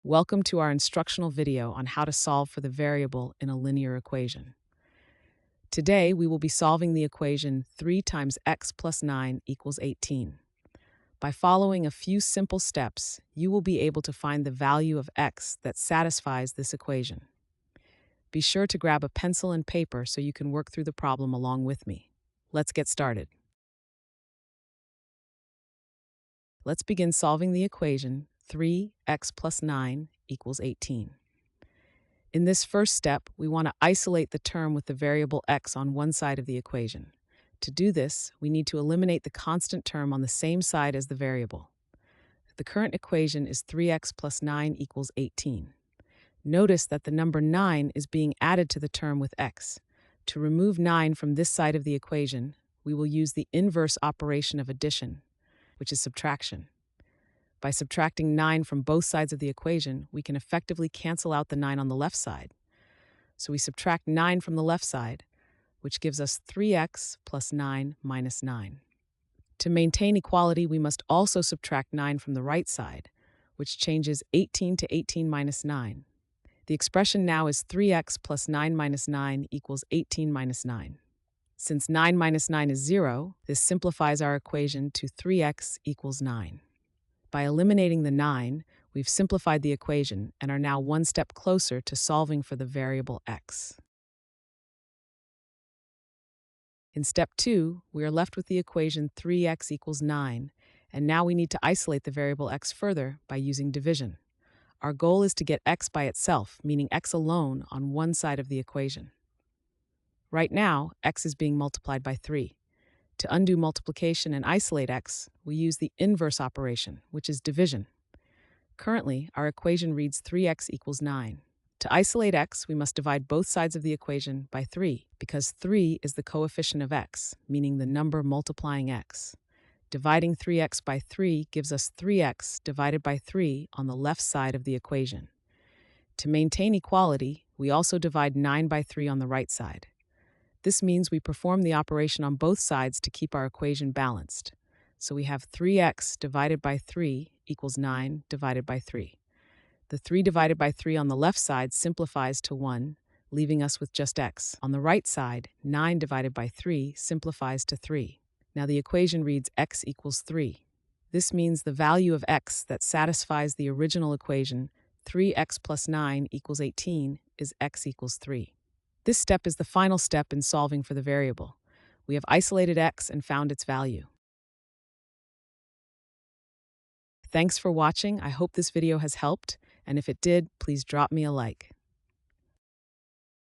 Welcome to our instructional video on how to solve for the variable in a linear equation. Today, we will be solving the equation 3 times x plus 9 equals 18. By following a few simple steps, you will be able to find the value of x that satisfies this equation. Be sure to grab a pencil and paper so you can work through the problem along with me. Let's get started. Let's begin solving the equation 3x plus 9 equals 18. In this first step, we want to isolate the term with the variable x on one side of the equation. To do this, we need to eliminate the constant term on the same side as the variable. The current equation is 3x plus 9 equals 18. Notice that the number 9 is being added to the term with x. To remove 9 from this side of the equation, we will use the inverse operation of addition, which is subtraction. By subtracting 9 from both sides of the equation, we can effectively cancel out the 9 on the left side. So we subtract 9 from the left side, which gives us 3x plus 9 minus 9. To maintain equality, we must also subtract 9 from the right side, which changes 18 to 18 minus 9. The expression now is 3x plus 9 minus 9 equals 18 minus 9. Since 9 minus 9 is 0, this simplifies our equation to 3x equals 9. By eliminating the 9, we've simplified the equation and are now one step closer to solving for the variable x. In step 2, we are left with the equation 3x equals 9, and now we need to isolate the variable x further by using division. Our goal is to get x by itself, meaning x alone, on one side of the equation. Right now, x is being multiplied by 3. To undo multiplication and isolate x, we use the inverse operation, which is division. Currently, our equation reads 3x equals 9. To isolate x, we must divide both sides of the equation by 3, because 3 is the coefficient of x, meaning the number multiplying x. Dividing 3x by 3 gives us 3x divided by 3 on the left side of the equation. To maintain equality, we also divide 9 by 3 on the right side. This means we perform the operation on both sides to keep our equation balanced. So we have 3x divided by 3 equals 9 divided by 3. The 3 divided by 3 on the left side simplifies to 1, leaving us with just x. On the right side, 9 divided by 3 simplifies to 3. Now the equation reads x equals 3. This means the value of x that satisfies the original equation, 3x plus 9 equals 18, is x equals 3. This step is the final step in solving for the variable. We have isolated x and found its value. Thanks for watching. I hope this video has helped, and if it did, please drop me a like.